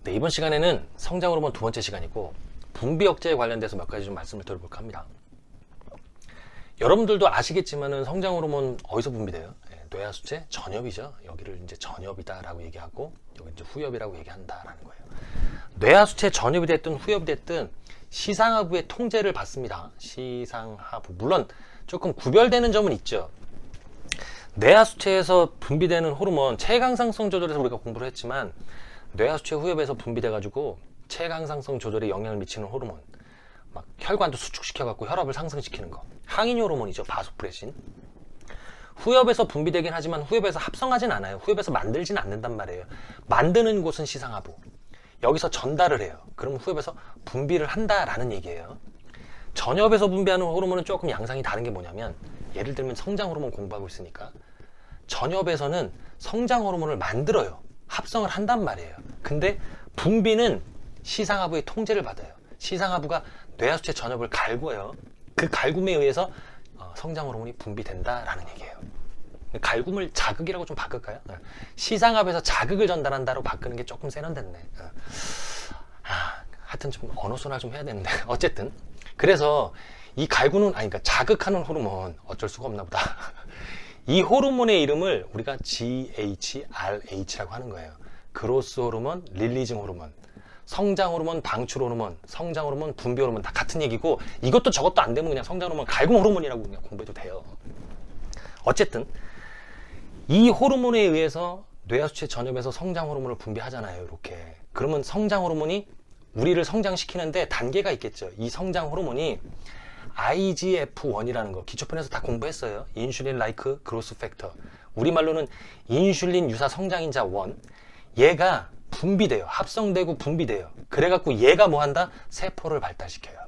네, 이번 시간에는 성장 호르몬 두 번째 시간이고 분비 억제에 관련돼서 몇 가지 좀 말씀을 드려볼까 합니다. 여러분들도 아시겠지만은 성장 호르몬 어디서 분비돼요? 뇌하수체 전엽이죠. 여기를 이제 전엽이다라고 얘기하고 여기 이제 후엽이라고 얘기한다라는 거예요. 뇌하수체 전엽이 됐든 후엽이 됐든 시상하부의 통제를 받습니다. 시상하부. 물론 조금 구별되는 점은 있죠. 뇌하수체에서 분비되는 호르몬 체강상성 조절에서 우리가 공부를 했지만 뇌하수체 후엽에서 분비돼가지고 체강상성 조절에 영향을 미치는 호르몬, 막 혈관도 수축시켜갖고 혈압을 상승시키는 거, 항인 호르몬이죠. 바소프레신. 후엽에서 분비되긴 하지만 후엽에서 합성하진 않아요. 후엽에서 만들진 않는단 말이에요. 만드는 곳은 시상하부. 여기서 전달을 해요. 그럼 후엽에서 분비를 한다라는 얘기예요. 전엽에서 분비하는 호르몬은 조금 양상이 다른 게 뭐냐면, 예를 들면 성장 호르몬 공부하고 있으니까 전엽에서는 성장 호르몬을 만들어요. 합성을 한단 말이에요. 근데 분비는 시상하부의 통제를 받아요. 시상하부가 뇌하수체 전엽을 갈구어요. 그 갈굼에 의해서 성장 호르몬이 분비된다라는 얘기예요. 갈굼을 자극이라고 좀 바꿀까요? 시상하부에서 자극을 전달한다로 바꾸는 게 조금 세련됐네. 하여튼 좀 언어순환 좀 해야 되는데 어쨌든 그래서 이 갈굼은 그러니까 자극하는 호르몬 어쩔 수가 없나 보다. 이 호르몬의 이름을 우리가 GHRH라고 하는 거예요. 그로스 호르몬, 릴리징 호르몬, 성장 호르몬, 방출 호르몬, 성장 호르몬, 분비 호르몬 다 같은 얘기고, 이것도 저것도 안 되면 그냥 성장 호르몬, 갈굼 호르몬이라고 그냥 공부해도 돼요. 어쨌든 이 호르몬에 의해서 뇌하수체 전엽에서 성장 호르몬을 분비하잖아요. 이렇게. 그러면 성장 호르몬이 우리를 성장시키는데 단계가 있겠죠. 이 성장 호르몬이 IGF-1이라는 거 기초편에서 다 공부했어요. 인슐린 라이크 그로스 팩터. 우리말로는 인슐린 유사 성장인자 1. 얘가 분비돼요. 합성되고 분비돼요. 그래갖고 얘가 뭐 한다? 세포를 발달시켜요.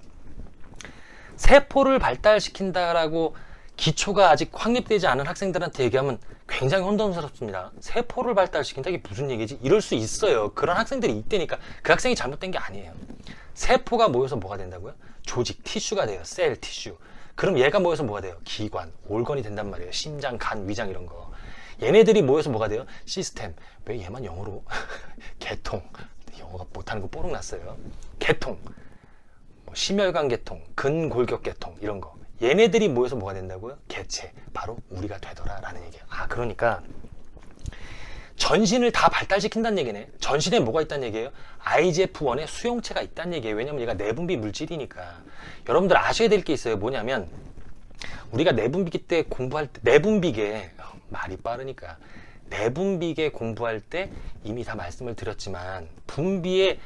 세포를 발달시킨다라고 기초가 아직 확립되지 않은 학생들한테 얘기하면 굉장히 혼돈스럽습니다. 세포를 발달시킨다? 이게 무슨 얘기지? 이럴 수 있어요. 그런 학생들이 있다니까. 그 학생이 잘못된 게 아니에요. 세포가 모여서 뭐가 된다고요? 조직, 티슈가 돼요. 셀, 티슈. 그럼 얘가 모여서 뭐가 돼요? 기관, 올건이 된단 말이에요. 심장, 간, 위장 이런 거. 얘네들이 모여서 뭐가 돼요? 시스템. 왜 얘만 영어로? 개통. 영어가 못하는 거 뽀록 났어요. 개통. 심혈관 개통, 근골격 개통 이런 거. 얘네들이 모여서 뭐가 된다고요? 개체. 바로 우리가 되더라라는 얘기예요. 그러니까 전신을 다 발달시킨다는 얘기네. 전신에 뭐가 있다는 얘기예요? IGF-1의 수용체가 있다는 얘기예요. 왜냐면 얘가 내분비 물질이니까. 여러분들 아셔야 될 게 있어요. 뭐냐면 우리가 내분비계 때 공부할 때 내분비계 말이 빠르니까 내분비계 공부할 때 이미 다 말씀을 드렸지만 분비의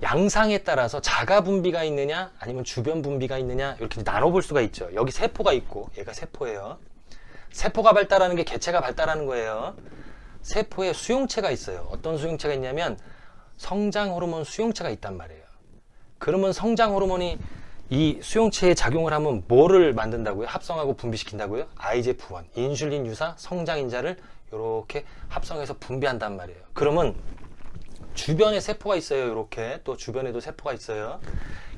양상에 따라서 자가 분비가 있느냐 아니면 주변 분비가 있느냐 이렇게 나눠볼 수가 있죠. 여기 세포가 있고 얘가 세포예요. 세포가 발달하는 게 개체가 발달하는 거예요. 세포에 수용체가 있어요. 어떤 수용체가 있냐면 성장 호르몬 수용체가 있단 말이에요. 그러면 성장 호르몬이 이 수용체에 작용을 하면 뭐를 만든다고요? 합성하고 분비시킨다고요? IGF-1, 인슐린 유사 성장인자를 이렇게 합성해서 분비한단 말이에요. 그러면 주변에 세포가 있어요. 이렇게 또 주변에도 세포가 있어요.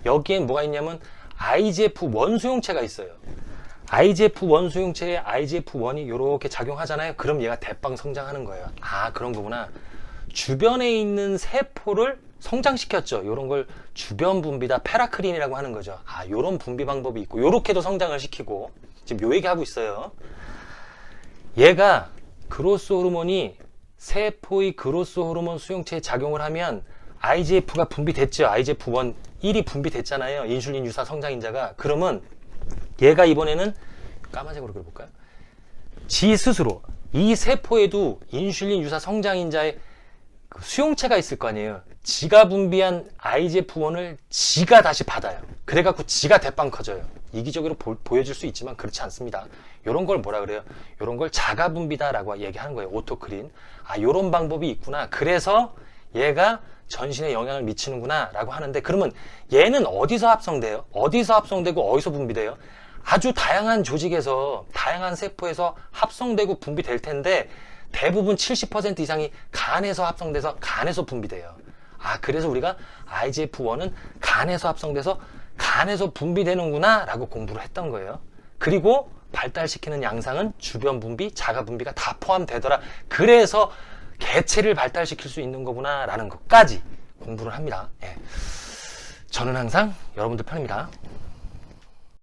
여기엔 뭐가 있냐면 IGF-1 수용체가 있어요. IGF-1 수용체에 IGF-1이 이렇게 작용하잖아요. 그럼 얘가 대빵 성장하는 거예요. 그런 거구나. 주변에 있는 세포를 성장시켰죠. 이런 걸 주변 분비다, 페라크린이라고 하는 거죠. 이런 분비 방법이 있고 이렇게도 성장을 시키고 지금 요 얘기하고 있어요. 얘가 그로스 호르몬이 세포의 그로스 호르몬 수용체에 작용을 하면 IGF가 분비됐죠. IGF-1 1이 분비됐잖아요. 인슐린 유사 성장인자가. 그러면 얘가 이번에는 까만색으로 그려볼까요? 지 스스로 이 세포에도 인슐린 유사 성장인자의 그 수용체가 있을 거 아니에요. 지가 분비한 IGF-1을 지가 다시 받아요. 그래갖고 지가 대빵 커져요. 이기적으로 보여질 수 있지만 그렇지 않습니다. 이런 걸 뭐라 그래요? 이런 걸 자가 분비다라고 얘기하는 거예요. 오토크린. 이런 방법이 있구나. 그래서 얘가 전신에 영향을 미치는구나 라고 하는데, 그러면 얘는 어디서 합성돼요? 어디서 합성되고 어디서 분비돼요? 아주 다양한 조직에서, 다양한 세포에서 합성되고 분비될 텐데 대부분 70% 이상이 간에서 합성돼서 간에서 분비돼요. 그래서 우리가 IGF-1은 간에서 합성돼서 간에서 분비되는구나 라고 공부를 했던 거예요. 그리고 발달시키는 양상은 주변 분비, 자가 분비가 다 포함되더라. 그래서 개체를 발달시킬 수 있는 거구나 라는 것까지 공부를 합니다. 예. 저는 항상 여러분들 편입니다.